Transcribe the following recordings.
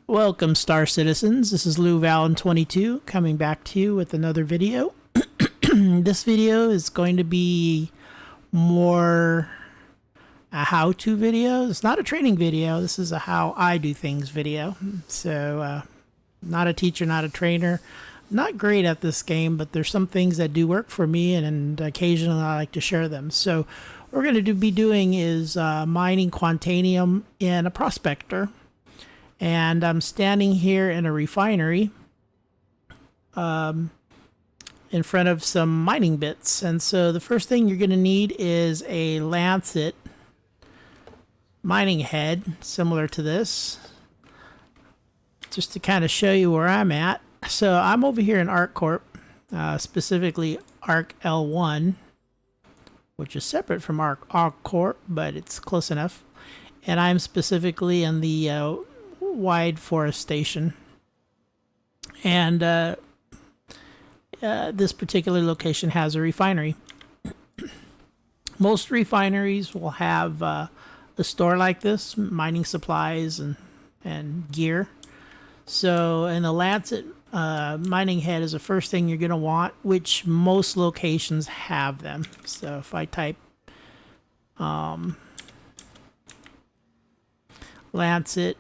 Welcome, Star Citizens. This is Lou Valen22 coming back to you with another video. This video is going to be more a how-to video. It's not a training video. This is a how I do things video. So, not a teacher, not a trainer. Not great at this game, but there's some things that do work for me, and occasionally I like to share them. So, what we're going to be doing is mining Quantanium in a prospector. And I'm standing here in a refinery in front of some mining bits. And so the first thing you're going to need is a Lancet mining head, similar to this, just to kind of show you where I'm at. So I'm over here in Arc Corp, specifically Arc L1, which is separate from Arc Corp, but it's close enough. And I'm specifically in the wide forestation, and this particular location has a refinery. Most refineries will have a store like this, mining supplies and gear. So, and the Lancet mining head is the first thing you're going to want, which most locations have them. So if I type Lancet,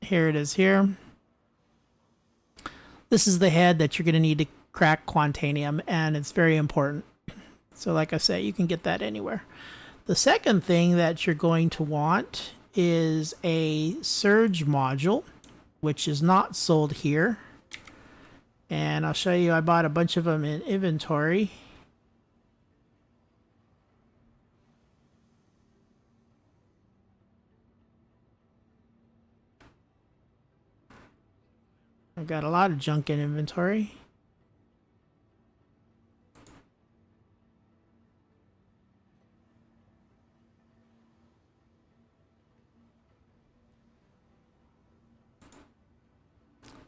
here it is here. This is the head that you're going to need to crack Quantanium, and it's very important. So like I say, you can get that anywhere. The second thing that you're going to want is a surge module, which is not sold here. And I'll show you, I bought a bunch of them in inventory. I've got a lot of junk in inventory.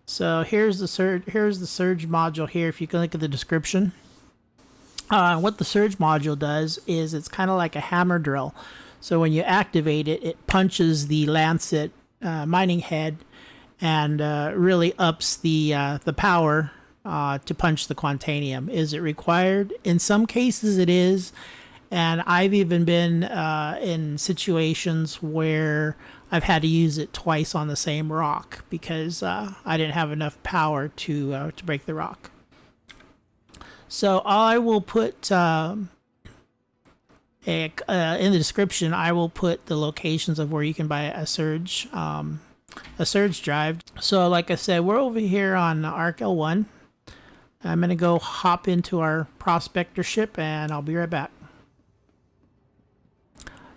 So here's the surge module here. If you can look at the description, what the surge module does is it's kind of like a hammer drill. So when you activate it, it punches the Lancet mining head and really ups the power to punch the Quantanium. Is it required? In some cases it is, and I've even been in situations where I've had to use it twice on the same rock because I didn't have enough power to break the rock. So I will put in the description, I will put the locations of where you can buy a surge drive. So like I said, we're over here on Arc L1. I'm going to go hop into our prospector ship and I'll be right back.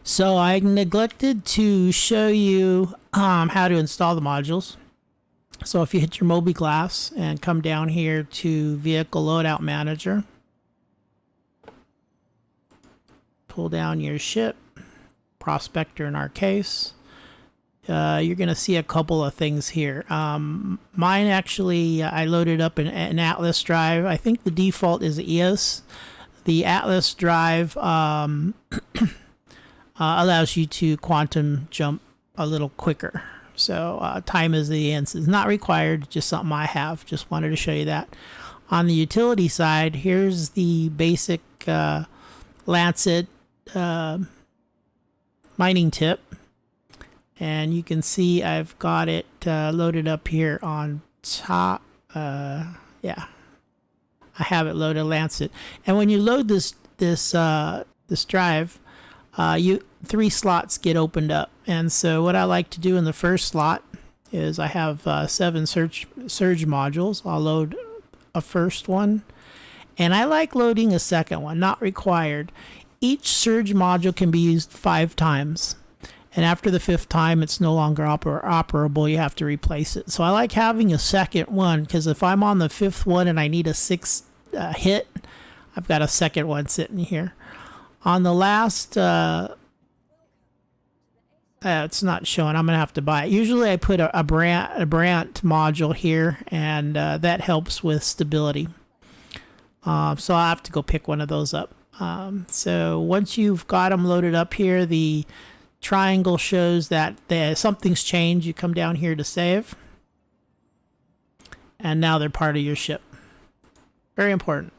So I neglected to show you how to install the modules. So if you hit your Moby glass and come down here to Vehicle Loadout Manager, pull down your ship, prospector in our case, you're going to see a couple of things here. Mine actually, I loaded up an Atlas drive. I think the default is EOS. The Atlas drive allows you to quantum jump a little quicker. So time is the answer. It's not required, just something I have. Just wanted to show you that. On the utility side, here's the basic Lancet mining tip. And you can see I've got it loaded up here on top. Yeah, I have it loaded Lancet. And when you load this drive, 3 slots get opened up. And so what I like to do in the first slot is I have 7 surge modules. I'll load a first one, and I like loading a second one, not required. Each surge module can be used 5 times. And after the 5th time, it's no longer operable. You have to replace it. So I like having a second one, because if I'm on the 5th one and I need a 6th hit, I've got a second one sitting here. On the last, it's not showing. I'm going to have to buy it. Usually I put a Brandt module here, and that helps with stability. So I'll have to go pick one of those up. So once you've got them loaded up here, the triangle shows that something's changed. You come down here to save. and now they're part of your ship. Very important.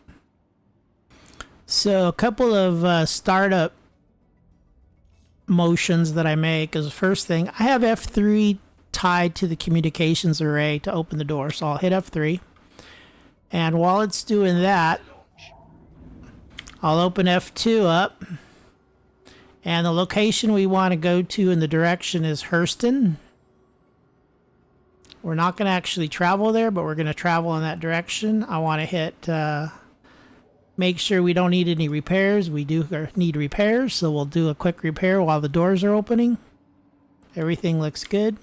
So a couple of startup motions that I make is the first thing. I have F3 tied to the communications array to open the door, so I'll hit F3. And while it's doing that, I'll open F2 up. And the location we want to go to in the direction is Hursten. We're not going to actually travel there, but we're going to travel in that direction. I want to hit, make sure we don't need any repairs. We do need repairs, so we'll do a quick repair while the doors are opening. Everything looks good.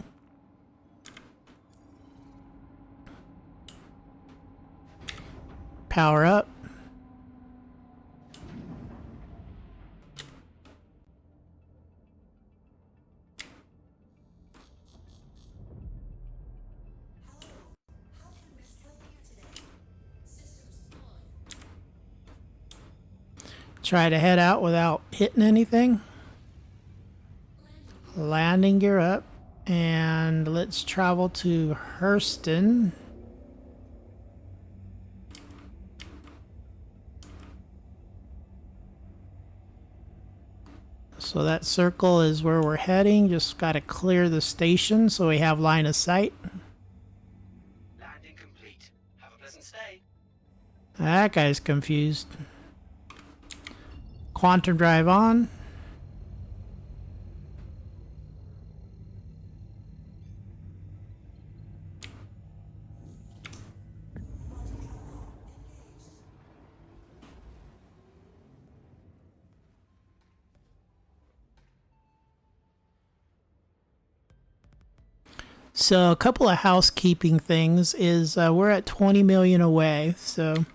Power up. Try to head out without hitting anything. Landing gear up. And let's travel to Hursten. So that circle is where we're heading. Just got to clear the station so we have line of sight. Landing complete. Have a pleasant stay. That guy's confused. Quantum drive on. So a couple of housekeeping things is we're at 20 million away. So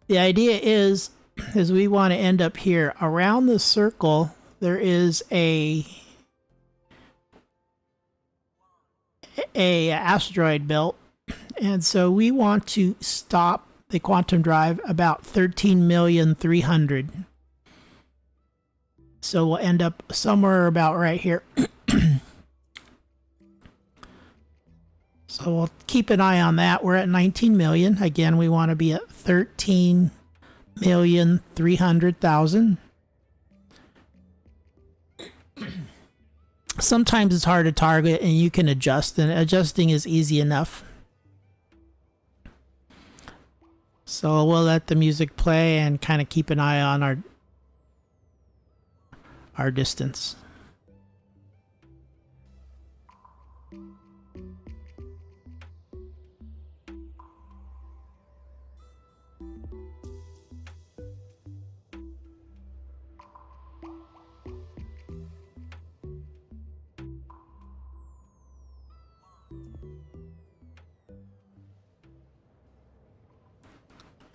the idea is we want to end up here. Around the circle, there is a asteroid belt. And so we want to stop the quantum drive about 13,300,000. So we'll end up somewhere about right here. So we'll keep an eye on that. We're at 19 million. Again, we want to be at 13,300,000. Sometimes it's hard to target and you can adjust, and adjusting is easy enough. So we'll let the music play and kind of keep an eye on our distance.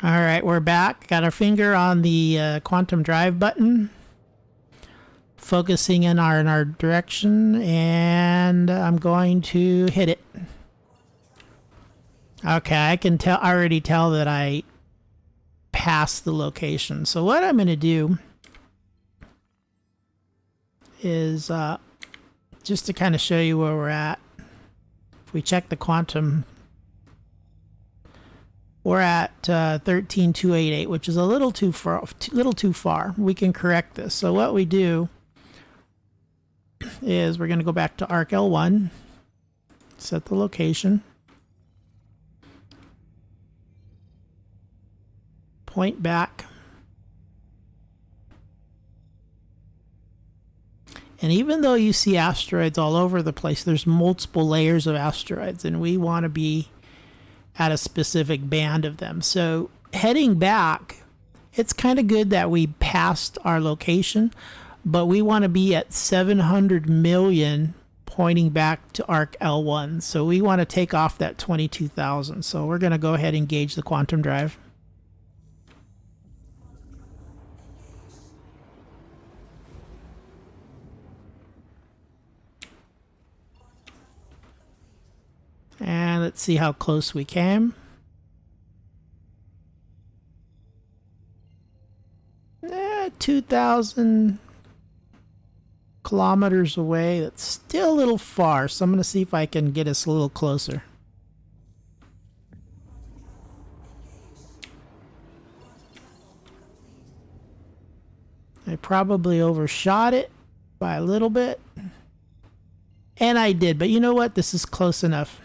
All right, we're back. Got our finger on the quantum drive button, focusing in our direction, and I'm going to hit it. Okay, I can already tell that I passed the location. So what I'm going to do is just to kind of show you where we're at. If we check the quantum, we're at 13,288, which is a little too far. We can correct this. So what we do is we're going to go back to Arc L1, set the location, point back, and even though you see asteroids all over the place, there's multiple layers of asteroids, and we want to be at a specific band of them. So heading back, it's kind of good that we passed our location, but we want to be at 700 million pointing back to Arc L1. So we want to take off that 22,000. So we're going to go ahead and engage the quantum drive. And let's see how close we came. 2,000 kilometers away. That's still a little far, so I'm going to see if I can get us a little closer. I probably overshot it by a little bit. And I did, but you know what? This is close enough.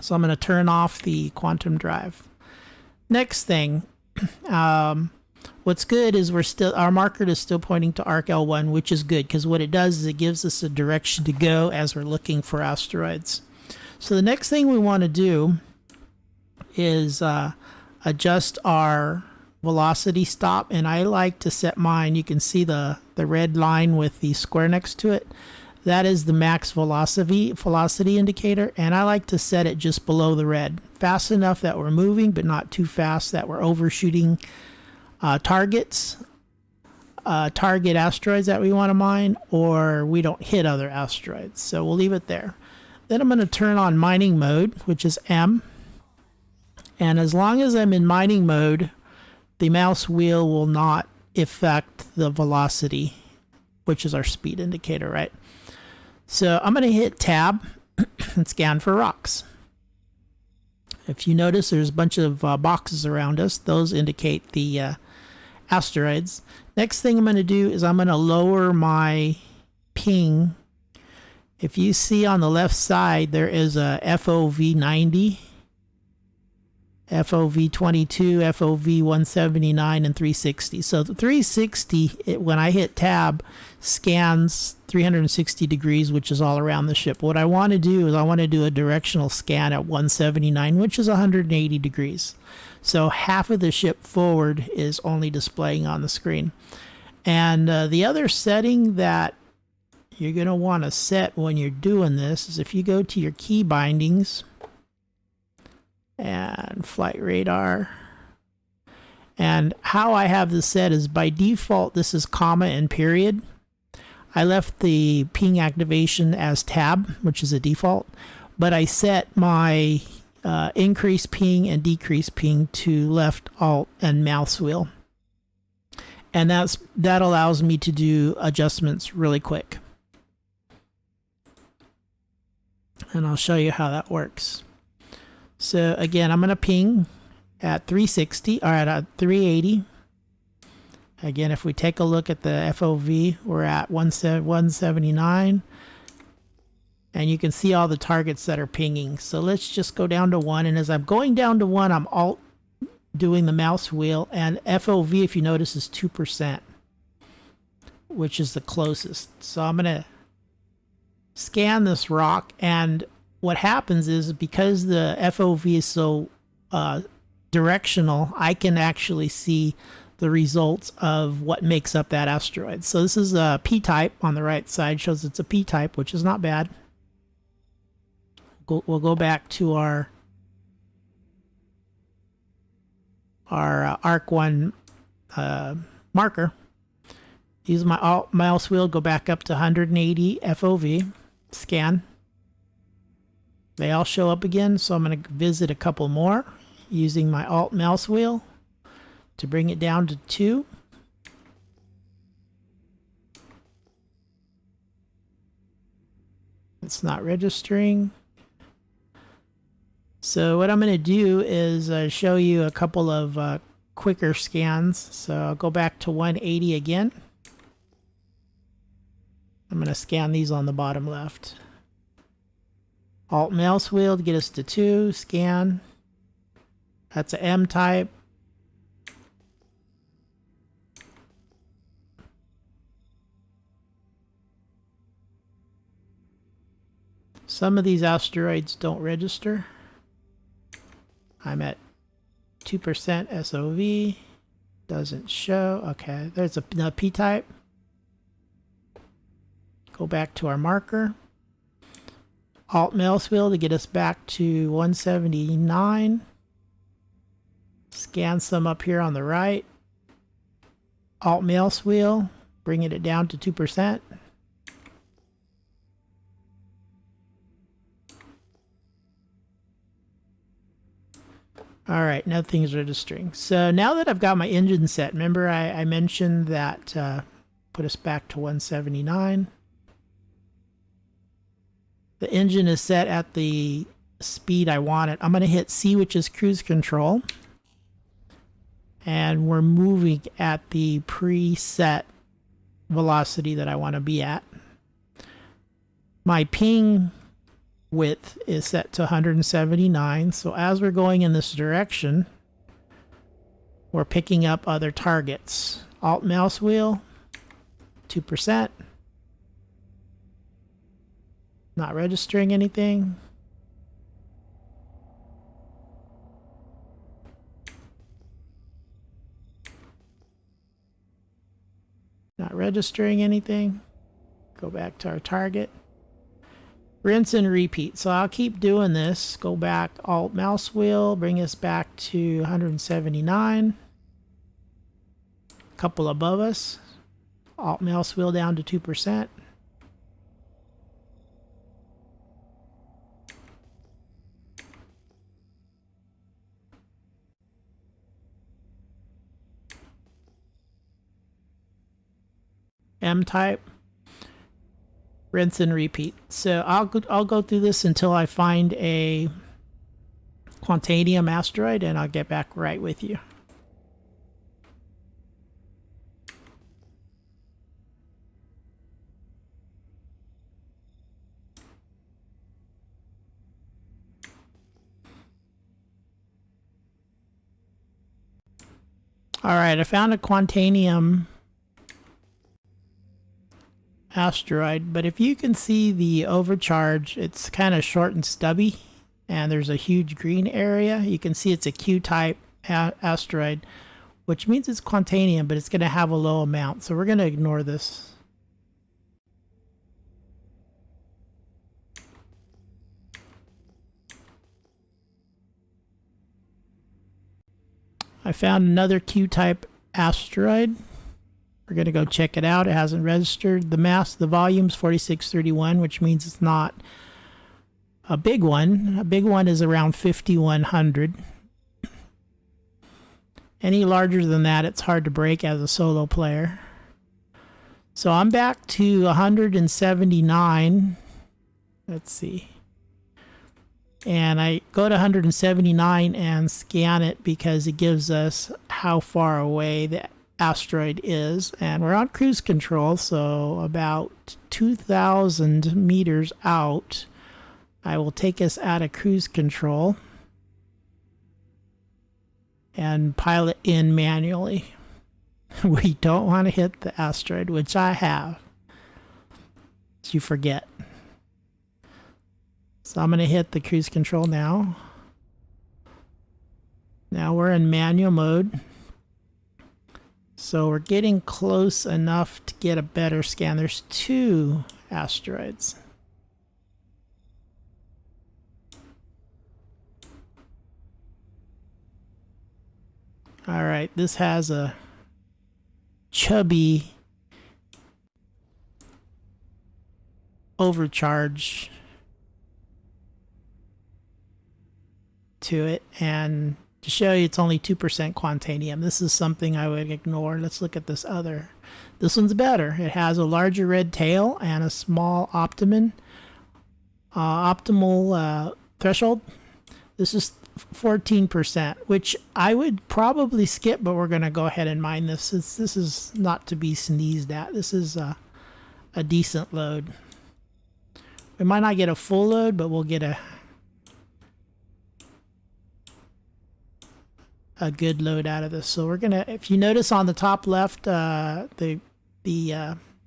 So I'm going to turn off the quantum drive. Next thing, what's good is our marker is still pointing to arc L1, which is good because what it does is it gives us a direction to go as we're looking for asteroids. So the next thing we want to do is adjust our velocity stop, and I like to set mine. You can see the red line with the square next to it. That is the max velocity indicator, and I like to set it just below the red. Fast enough that we're moving, but not too fast that we're overshooting target asteroids that we want to mine, or we don't hit other asteroids. So we'll leave it there. Then I'm going to turn on mining mode, which is M. And as long as I'm in mining mode, the mouse wheel will not affect the velocity, which is our speed indicator, right? So I'm going to hit tab and scan for rocks. If you notice, there's a bunch of boxes around us. Those indicate the asteroids. Next thing I'm going to do is I'm going to lower my ping. If you see on the left side, there is a FOV 90, FOV 22, FOV 179, and 360. So the 360, when I hit tab, scans 360 degrees, which is all around the ship. What I want to do is I want to do a directional scan at 179, which is 180 degrees. So half of the ship forward is only displaying on the screen. And the other setting that you're going to want to set when you're doing this is if you go to your key bindings and flight radar, and how I have this set is by default this is comma and period. I left the ping activation as tab, which is a default, but I set my increase ping and decrease ping to left, alt, and mouse wheel, and that allows me to do adjustments really quick. And I'll show you how that works. So again, I'm going to ping at 360 or at 380. Again, if we take a look at the FOV, we're at 179. And you can see all the targets that are pinging. So let's just go down to 1. And as I'm going down to 1, I'm alt doing the mouse wheel. And FOV, if you notice, is 2%, which is the closest. So I'm going to scan this rock, and what happens is because the FOV is so directional, I can actually see the results of what makes up that asteroid. So this is a P-type on the right side, shows it's a P-type, which is not bad. We'll go back to our ARC1 marker. Use my alt mouse wheel, go back up to 180 FOV, scan. They all show up again, so I'm going to visit a couple more using my alt mouse wheel to bring it down to 2. It's not registering. So what I'm going to do is show you a couple of quicker scans. So I'll go back to 180 again. I'm going to scan these on the bottom left. Alt mouse wheel to get us to 2, scan. That's an M type. Some of these asteroids don't register. I'm at 2% SOV. Doesn't show. Okay, there's a P-type. Go back to our marker. Alt mouse wheel to get us back to 179. Scan some up here on the right. Alt mouse wheel, bringing it down to 2%. All right, nothing's registering. So now that I've got my engine set, remember I mentioned that put us back to 179. The engine is set at the speed I want it. I'm going to hit C, which is cruise control. and we're moving at the preset velocity that I want to be at. My ping width is set to 179, so as we're going in this direction, we're picking up other targets. Alt mouse wheel, 2%. Not registering anything. Not registering anything. Go back to our target. Rinse and repeat. So I'll keep doing this. Go back, alt mouse wheel, bring us back to 179. Couple above us. Alt mouse wheel down to 2%. M type. Rinse and repeat. So I'll go through this until I find a Quantanium asteroid, and I'll get back right with you. All right, I found a Quantanium asteroid, but if you can see the overcharge, it's kind of short and stubby, and there's a huge green area. You can see it's a Q-type asteroid, which means it's Quantanium, but it's going to have a low amount, so we're going to ignore this. I found another Q-type asteroid. We're going to go check it out. It hasn't registered. The mass, the volume's 4631, which means it's not a big one. A big one is around 5100. Any larger than that, it's hard to break as a solo player. So I'm back to 179. Let's see. And I go to 179 and scan it because it gives us how far away the asteroid is, and we're on cruise control, so about 2,000 meters out I will take us out of cruise control and pilot in manually. We don't want to hit the asteroid, which I have, so you forget. So I'm going to hit the cruise control now. Now we're in manual mode. So we're getting close enough to get a better scan. There's 2 asteroids. All right, this has a chubby overcharge to it, and to show you it's only 2% Quantanium. This is something I would ignore. Let's look at this other. This one's better. It has a larger red tail and a small optimal threshold. This is 14%, which I would probably skip, but we're going to go ahead and mine this. This is not to be sneezed at. This is a decent load. We might not get a full load, but we'll get a good load out of this. So we're gonna, if you notice on the top left, the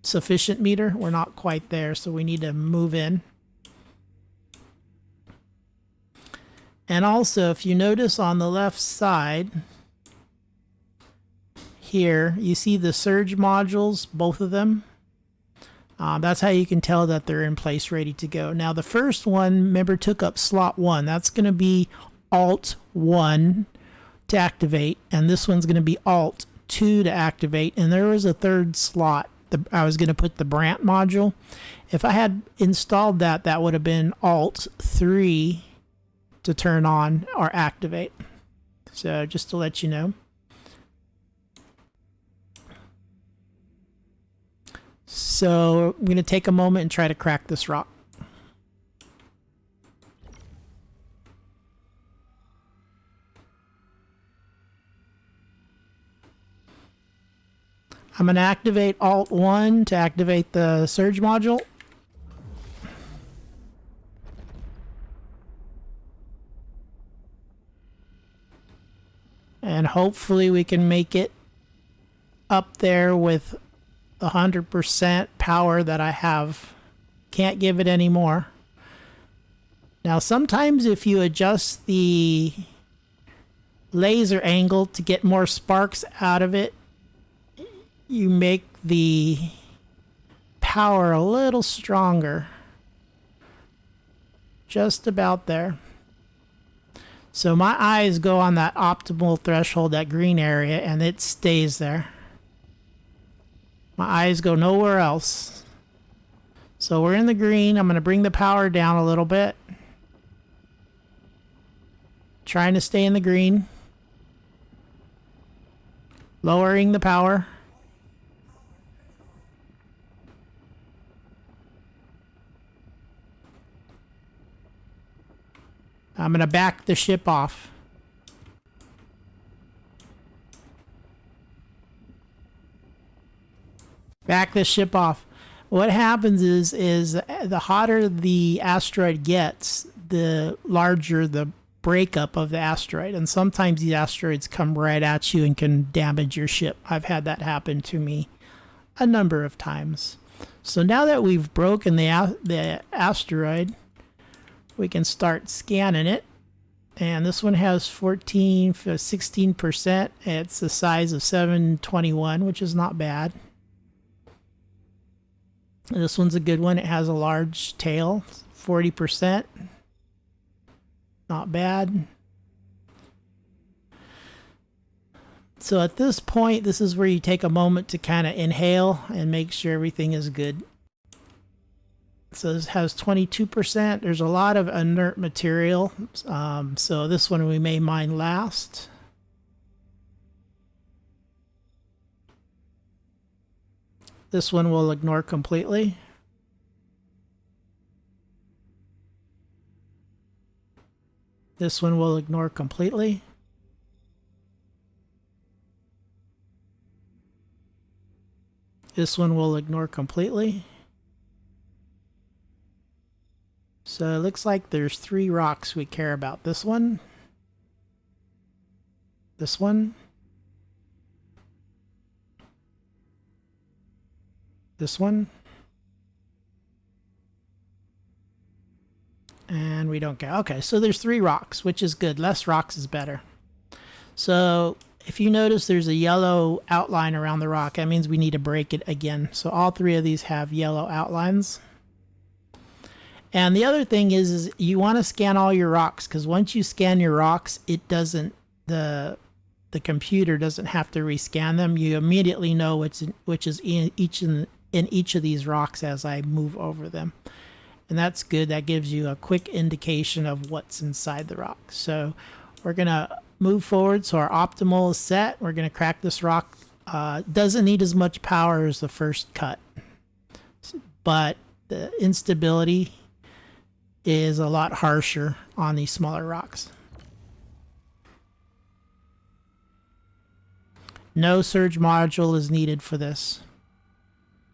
sufficient meter, we're not quite there, so we need to move in. And also, if you notice on the left side here, you see the surge modules, both of them. That's how you can tell that they're in place, ready to go. Now the first one, remember, took up slot 1. That's going to be Alt 1 to activate, and this one's going to be Alt 2 to activate, and there was a third slot. I was going to put the Brandt module. If I had installed that, that would have been Alt 3 to turn on or activate. So just to let you know. So I'm going to take a moment and try to crack this rock. I'm going to activate Alt 1 to activate the surge module. And hopefully we can make it up there with 100% power that I have. Can't give it any more. Now sometimes if you adjust the laser angle to get more sparks out of it, you make the power a little stronger. Just about there. So my eyes go on that optimal threshold, that green area, and it stays there. My eyes go nowhere else. So we're in the green. I'm going to bring the power down a little bit. Trying to stay in the green. Lowering the power. I'm going to back the ship off. Back the ship off. What happens is the hotter the asteroid gets, the larger the breakup of the asteroid. And sometimes these asteroids come right at you and can damage your ship. I've had that happen to me a number of times. So now that we've broken the asteroid, we can start scanning it. And this one has 16%. It's the size of 721, which is not bad. This one's a good one. It has a large tail, 40%. Not bad. So at this point, this is where you take a moment to kind of inhale and make sure everything is good. So this has 22%. There's a lot of inert material. So this one we may mine last. This one we'll ignore completely. This one we'll ignore completely. This one we'll ignore completely. So it looks like there's 3 rocks we care about. This one. This one. This one. And we don't care. Okay, so there's 3 rocks, which is good. Less rocks is better. So if you notice there's a yellow outline around the rock, that means we need to break it again. So all 3 of these have yellow outlines. And the other thing is you want to scan all your rocks, because once you scan your rocks, it doesn't, the computer doesn't have to rescan them. You immediately know which is in each of these rocks as I move over them. And that's good. That gives you a quick indication of what's inside the rock. So we're going to move forward. So our optimal is set. We're going to crack this rock. Doesn't need as much power as the first cut, but the instability is a lot harsher on these smaller rocks. No surge module is needed for this.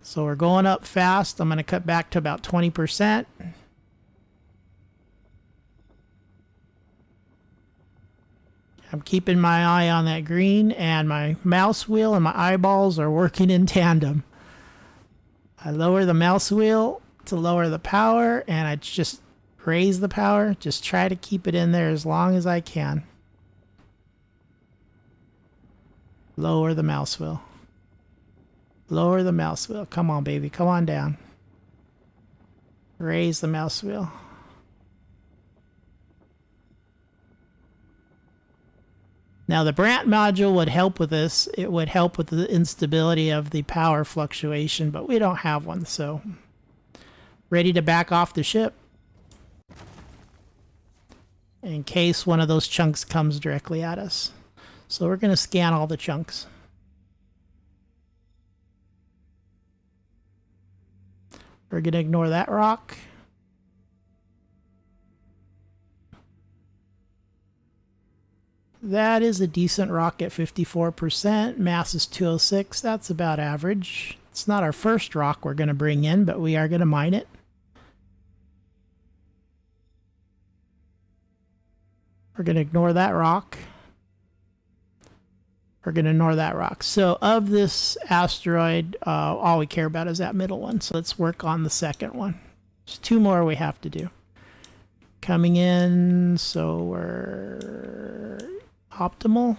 So we're going up fast. I'm going to cut back to about 20%. I'm keeping my eye on that green, and my mouse wheel and my eyeballs are working in tandem. I lower the mouse wheel to lower the power, and I just raise the power. Just try to keep it in there as long as I can. Lower the mouse wheel. Lower the mouse wheel. Come on, baby. Come on down. Raise the mouse wheel. Now the Brandt module would help with this. It would help with the instability of the power fluctuation, but we don't have one, so ready to back off the ship in case one of those chunks comes directly at us. So we're going to scan all the chunks. We're going to ignore that rock. That is a decent rock at 54%. Mass is 206. That's about average. It's not our first rock we're going to bring in, but we are going to mine it. We're going to ignore that rock. We're going to ignore that rock. So of this asteroid, all we care about is that middle one. So let's work on the second one. There's 2 more we have to do. Coming in, so we're optimal.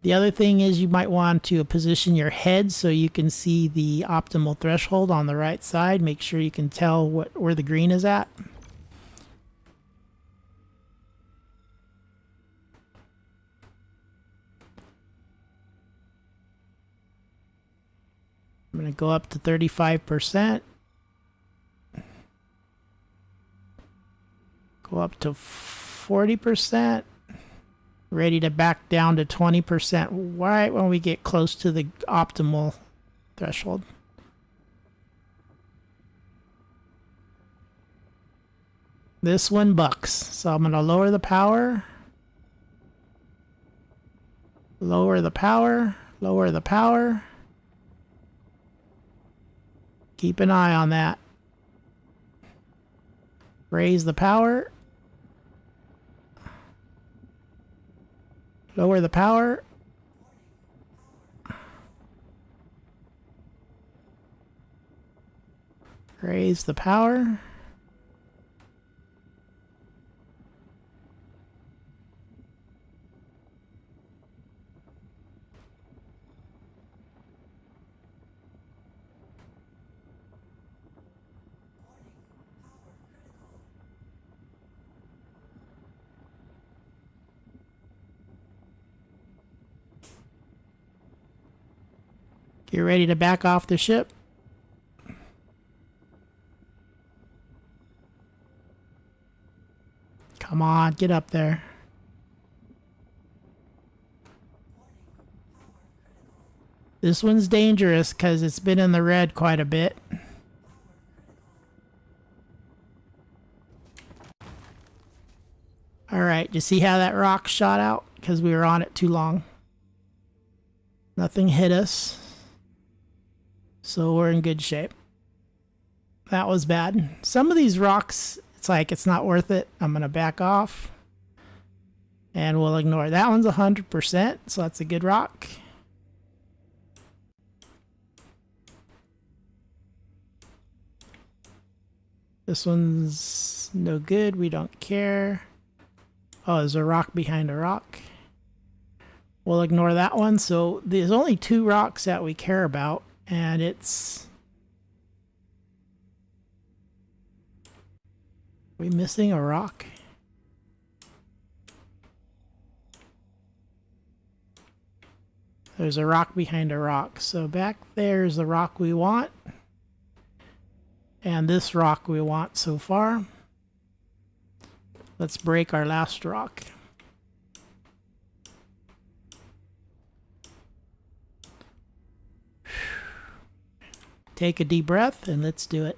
The other thing is you might want to position your head so you can see the optimal threshold on the right side. Make sure you can tell where the green is at. I'm going to go up to 35%. Go up to 40%. Ready to back down to 20% right when we get close to the optimal threshold. This one bucks. So I'm going to lower the power. Lower the power. Lower the power. Keep an eye on that. Raise the power. Lower the power. Raise the power. Get ready to back off the ship. Come on, get up there. This one's dangerous because it's been in the red quite a bit. Alright, you see how that rock shot out? Because we were on it too long. Nothing hit us. So we're in good shape. That was bad. Some of these rocks, it's like it's not worth it. I'm going to back off. And we'll ignore. That one's 100%, so that's a good rock. This one's no good. We don't care. Oh, there's a rock behind a rock. We'll ignore that one. So there's only 2 rocks that we care about. And it's... Are we missing a rock? There's a rock behind a rock. So back there's the rock we want. And this rock we want so far. Let's break our last rock. Take a deep breath and let's do it.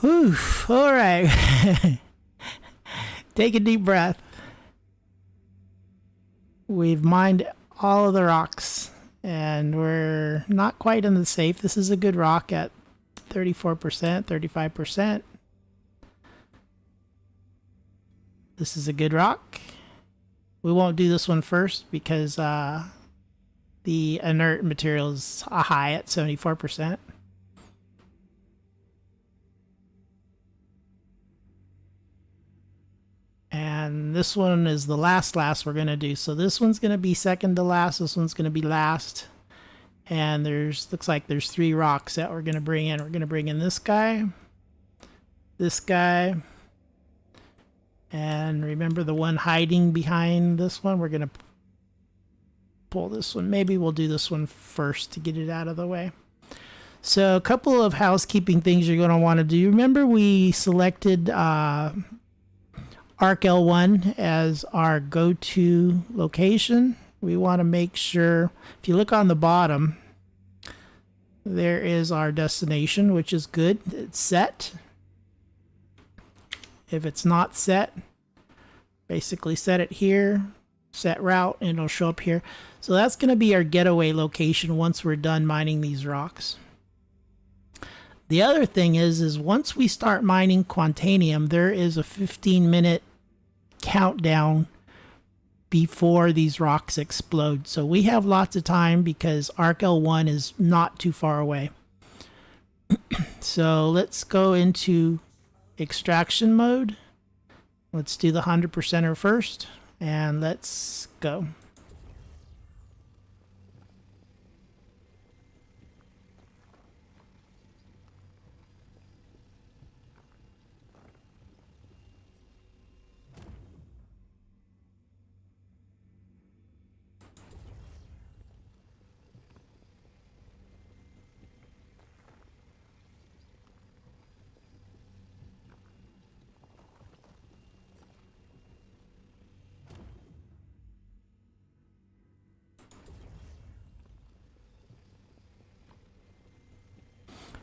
Whew, all right. Take a deep breath. We've mined all of the rocks And we're not quite in the safe. This is a good rock at 34%, 35%. This is a good rock. We won't do this one first because the inert material is high at 74%. And this one is the last we're going to do. So this one's going to be second to last. This one's going to be last. And looks like there's 3 rocks that we're going to bring in. We're going to bring in this guy, and remember the one hiding behind this one. We're going to pull this one. Maybe we'll do this one first to get it out of the way. So a couple of housekeeping things you're going to want to do. Remember we selected Arc L1 as our go-to location. We want to make sure, if you look on the bottom, there is our destination, which is good. It's set. If it's not set, basically set it here, set route, and it'll show up here. So that's going to be our getaway location once we're done mining these rocks. The other thing is once we start mining Quantanium, there is a 15-minute countdown before these rocks explode. So we have lots of time because Arc L1 is not too far away. So let's go into extraction mode. Let's do the 100%er first, and let's go.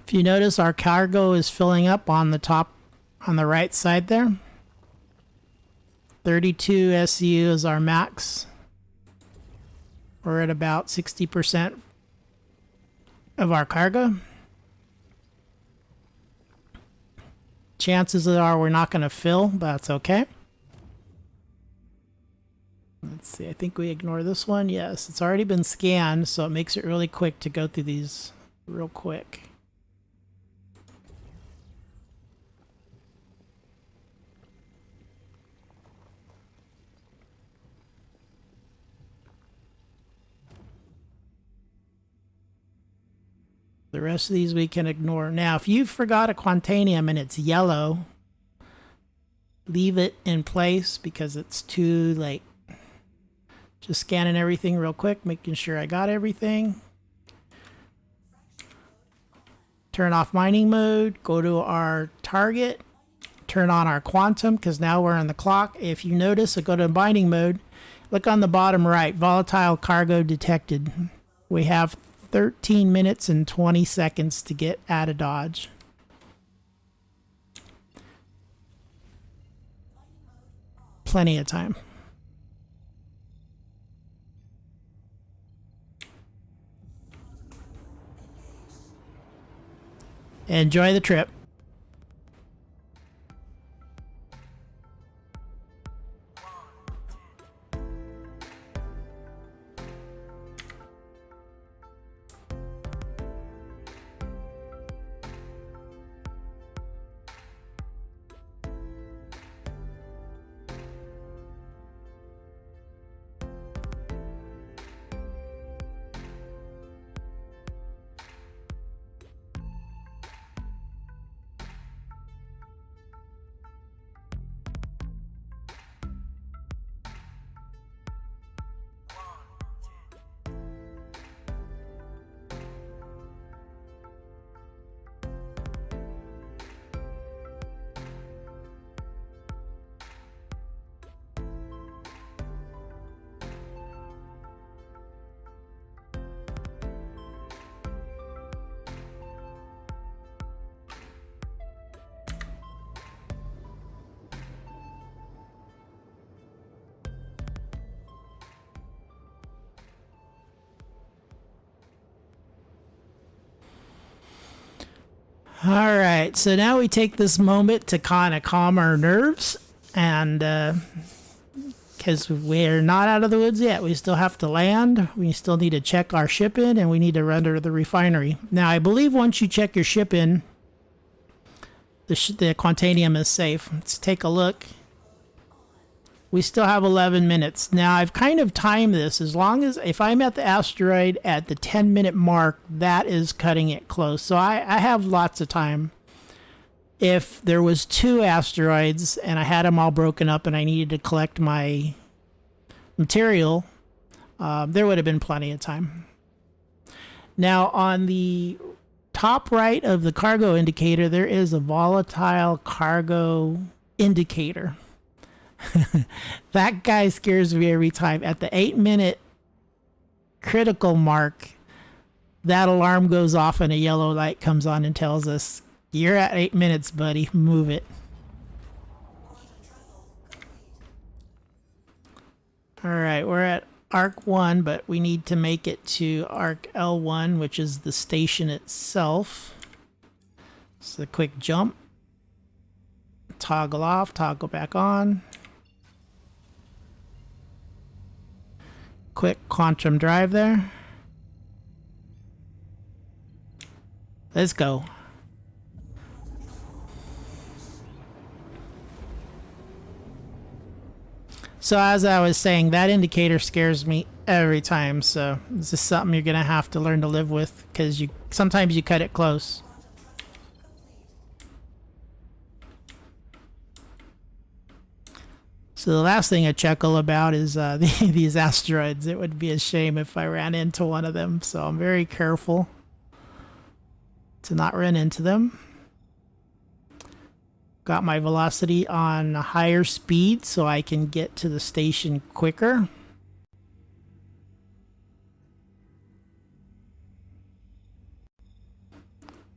If you notice, our cargo is filling up on the top, on the right side there. 32 SU is our max. We're at about 60% of our cargo. Chances are we're not going to fill, but that's okay. Let's see, I think we ignore this one. Yes, it's already been scanned, so it makes it really quick to go through these real quick. The rest of these we can ignore. Now, if you forgot a Quantanium and it's yellow, leave it in place because it's too late. Just scanning everything real quick, making sure I got everything. Turn off mining mode, go to our target, turn on our quantum because now we're on the clock. If you notice, I go to mining mode, look on the bottom right, volatile cargo detected. We have 13 minutes and 20 seconds to get out of Dodge. Plenty of time. Enjoy the trip. Alright, so now we take this moment to kind of calm our nerves, and because we're not out of the woods yet, we still have to land, we still need to check our ship in, and we need to run to the refinery. Now, I believe once you check your ship in, the Quantanium is safe. Let's take a look. We still have 11 minutes. Now, I've kind of timed this. As long as, if I'm at the asteroid at the 10-minute mark, that is cutting it close. So I have lots of time. If there was 2 asteroids and I had them all broken up and I needed to collect my material, there would have been plenty of time. Now, on the top right of the cargo indicator, there is a volatile cargo indicator. That guy scares me every time. At the 8-minute critical mark, that alarm goes off and a yellow light comes on and tells us, you're at 8 minutes, buddy. Move it. Alright, we're at Arc 1, but we need to make it to Arc L1, which is the station itself. So a quick jump. Toggle off, toggle back on. Quick quantum drive there. Let's go. So as I was saying, that indicator scares me every time, so this is something you're gonna have to learn to live with, because sometimes you cut it close. So the last thing I chuckle about is these asteroids. It would be a shame if I ran into one of them, so I'm very careful to not run into them. Got my velocity on a higher speed so I can get to the station quicker.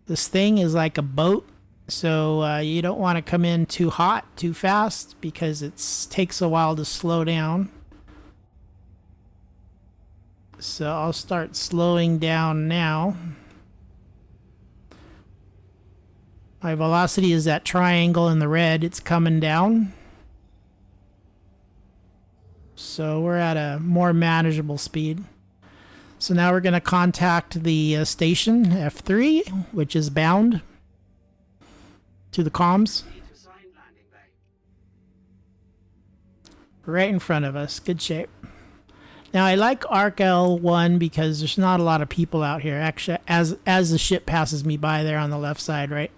This thing is like a boat. So you don't want to come in too hot, too fast, because it takes a while to slow down. So I'll start slowing down now. My velocity is that triangle in the red. It's coming down. So we're at a more manageable speed. So now we're going to contact the station, F3, which is bound to the comms. Right in front of us. Good shape. Now I like Arc L1 because there's not a lot of people out here. Actually, as the ship passes me by there on the left side, right?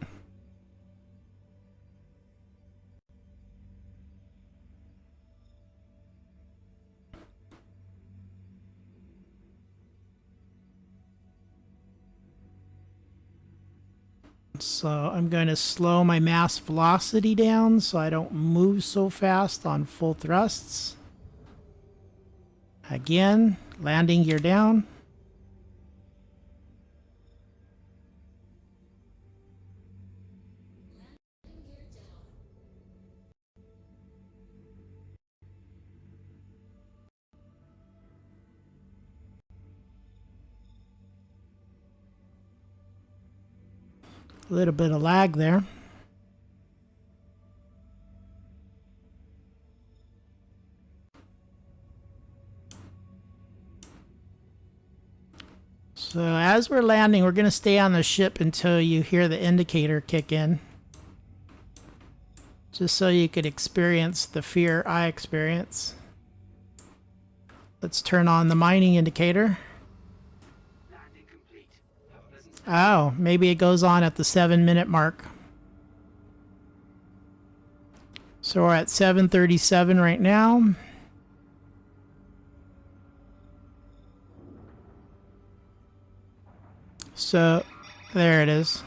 So I'm going to slow my mass velocity down so I don't move so fast on full thrusts. Again, landing gear down. A little bit of lag there. So as we're landing, we're going to stay on the ship until you hear the indicator kick in. Just so you could experience the fear I experience. Let's turn on the mining indicator. Oh, maybe it goes on at the 7-minute mark. So we're at 7:37 right now. So, there it is.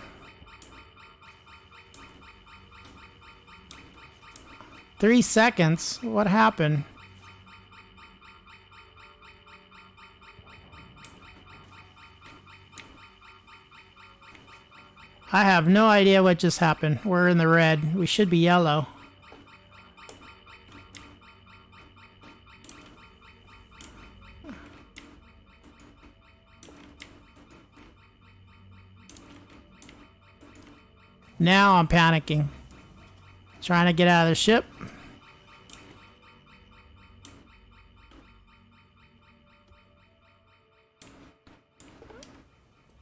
Three seconds? What happened? I have no idea what just happened. We're in the red. We should be yellow. Now I'm panicking. Trying to get out of the ship.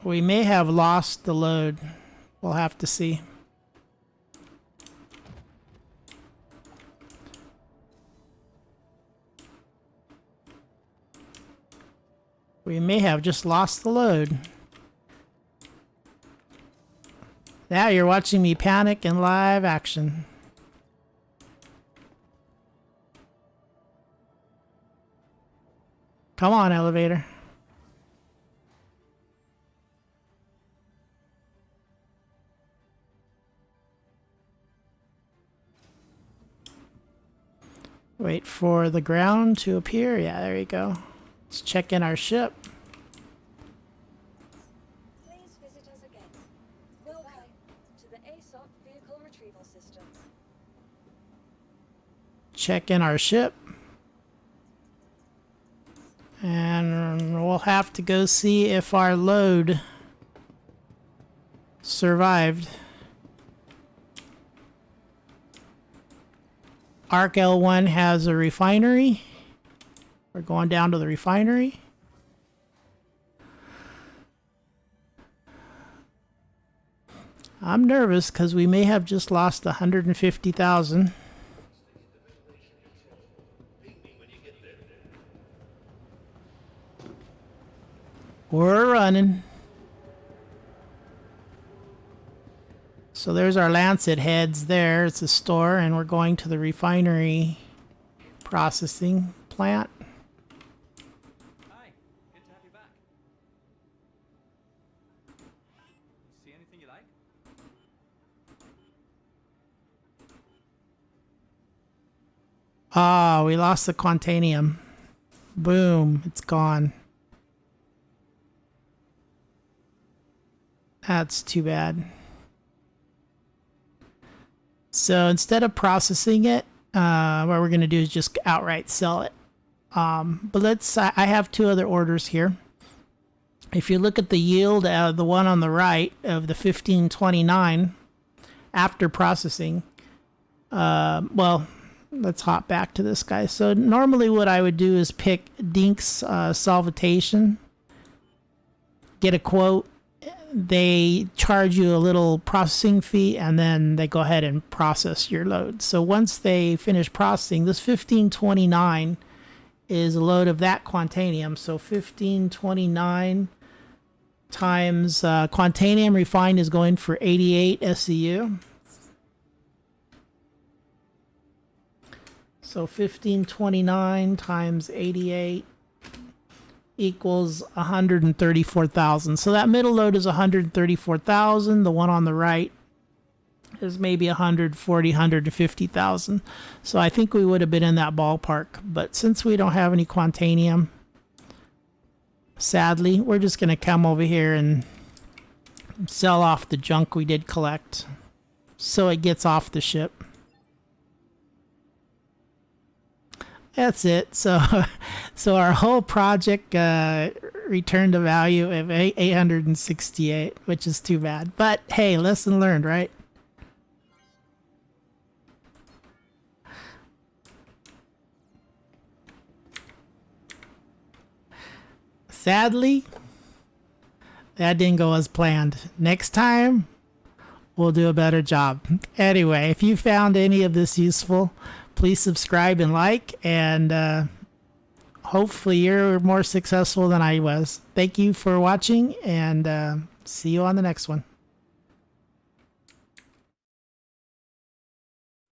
We may have lost the load. We'll have to see. We may have just lost the load. Now you're watching me panic in live action. Come on, elevator. Wait for the ground to appear. Yeah, there you go. Let's check in our ship. Please visit us again. Welcome to the ASOP vehicle retrieval system. Check in our ship. And we'll have to go see if our load survived. Arc L1 has a refinery. We're going down to the refinery. I'm nervous because we may have just lost 150,000. We're running. So there's our Lancet heads there. It's a store, and we're going to the refinery processing plant. Hi, good to have you back. See anything you like? Ah, we lost the Quantanium. Boom, it's gone. That's too bad. So instead of processing it, what we're going to do is just outright sell it. But I have two other orders here. If you look at the yield, the one on the right of the 1529 after processing, well, let's hop back to this guy. So normally what I would do is pick Dink's solvitation, get a quote. They charge you a little processing fee, and then they go ahead and process your load. So once they finish processing, this 1529 is a load of that Quantanium. So 1529 times Quantanium refined is going for 88 SEU. So 1529 times 88 equals 134,000. So that middle load is 134,000. The one on the right is maybe 140, 150,000. So I think we would have been in that ballpark. But since we don't have any Quantanium, sadly, we're just going to come over here and sell off the junk we did collect so it gets off the ship. That's it. So our whole project returned a value of 868, which is too bad. But hey, lesson learned, right? Sadly, that didn't go as planned. Next time, we'll do a better job. Anyway, if you found any of this useful, please subscribe and like, and hopefully you're more successful than I was. Thank you for watching, and see you on the next one.